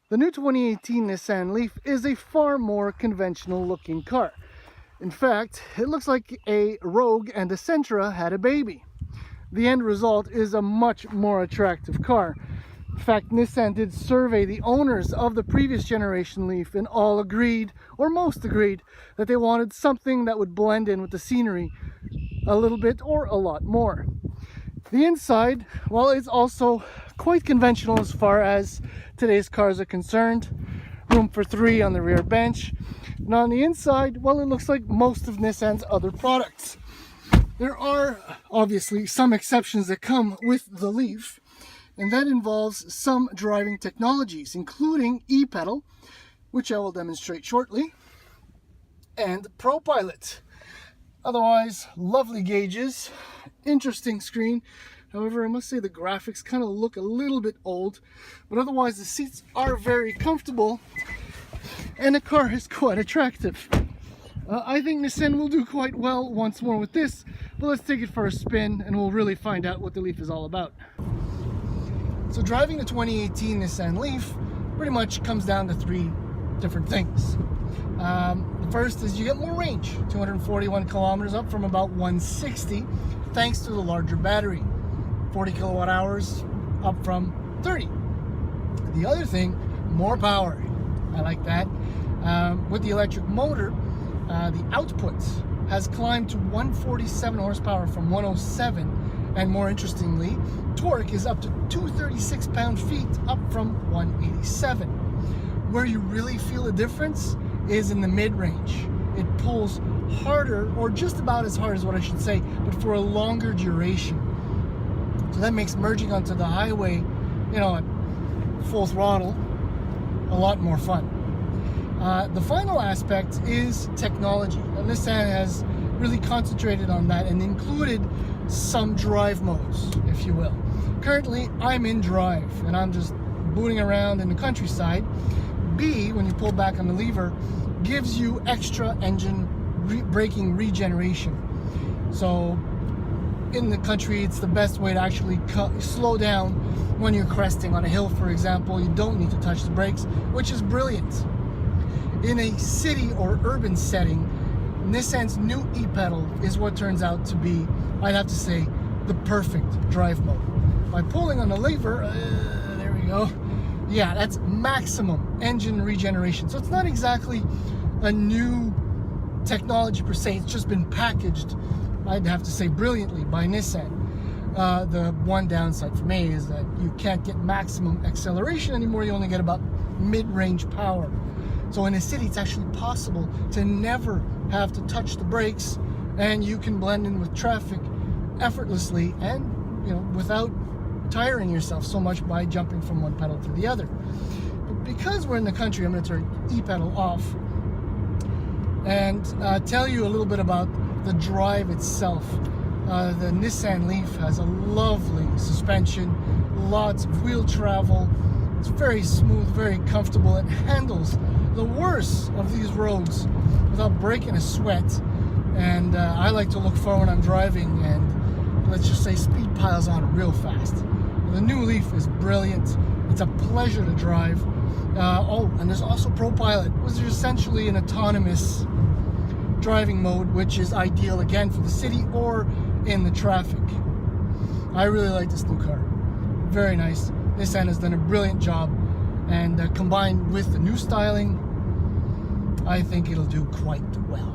The new 2018 Nissan LEAF is a far more conventional looking car. In fact, it looks like a Rogue and a Sentra had a baby. The end result is a much more attractive car. In fact, Nissan did survey the owners of the previous generation LEAF and all agreed, or most agreed, that they wanted something that would blend in with the scenery a little bit or a lot more. The inside, well, it's also quite conventional as far as today's cars are concerned. Room for 3 on the rear bench. And on the inside, well, it looks like most of Nissan's other products. There are obviously some exceptions that come with the LEAF, and that involves some driving technologies, including e-pedal, which I will demonstrate shortly, and ProPilot. Otherwise, lovely gauges, interesting screen. However, I must say the graphics kind of look a little bit old, but otherwise the seats are very comfortable and the car is quite attractive. I think Nissan will do quite well once more with this, but let's take it for a spin and we'll really find out what the LEAF is all about. So driving the 2018 Nissan LEAF pretty much comes down to 3 different things. The first is you get more range, 241 kilometers up from about 160, thanks to the larger battery, 40 kilowatt hours up from 30. The other thing, more power. I like that. With the electric motor, the output has climbed to 147 horsepower from 107, and more interestingly, torque is up to 236 pound-feet up from 187. Where you really feel a difference is in the mid-range. It pulls harder, or just about as hard as what I should say, but for a longer duration. So that makes merging onto the highway, you know, at full throttle, a lot more fun. The final aspect is technology. And Nissan has really concentrated on that and included some drive modes, if you will. Currently, I'm in drive and I'm just booting around in the countryside. B, when you pull back on the lever, gives you extra engine braking regeneration. So in the country, it's the best way to actually slow down when you're cresting on a hill, for example. You don't need to touch the brakes, which is brilliant. In a city or urban setting, Nissan's new e-pedal is what turns out to be, I'd have to say, the perfect drive mode. By pulling on the lever, there we go. Yeah, that's maximum engine regeneration. So it's not exactly a new technology per se, it's just been packaged, I'd have to say, brilliantly by Nissan. The one downside for me is that you can't get maximum acceleration anymore, you only get about mid-range power. So in a city, it's actually possible to never have to touch the brakes, and you can blend in with traffic effortlessly and, you know, without tiring yourself so much by jumping from one pedal to the other. But because we're in the country, I'm going to turn e-pedal off and tell you a little bit about the drive itself. The Nissan LEAF has a lovely suspension, lots of wheel travel. It's very smooth, very comfortable. It handles the worst of these roads without breaking a sweat. And I like to look forward when I'm driving, and let's just say speed piles on real fast. The new LEAF is brilliant. It's a pleasure to drive. Oh, and there's also ProPilot, which is essentially an autonomous driving mode, which is ideal again for the city or in the traffic. I really like this new car. Very nice. Nissan has done a brilliant job, and combined with the new styling, I think it'll do quite well.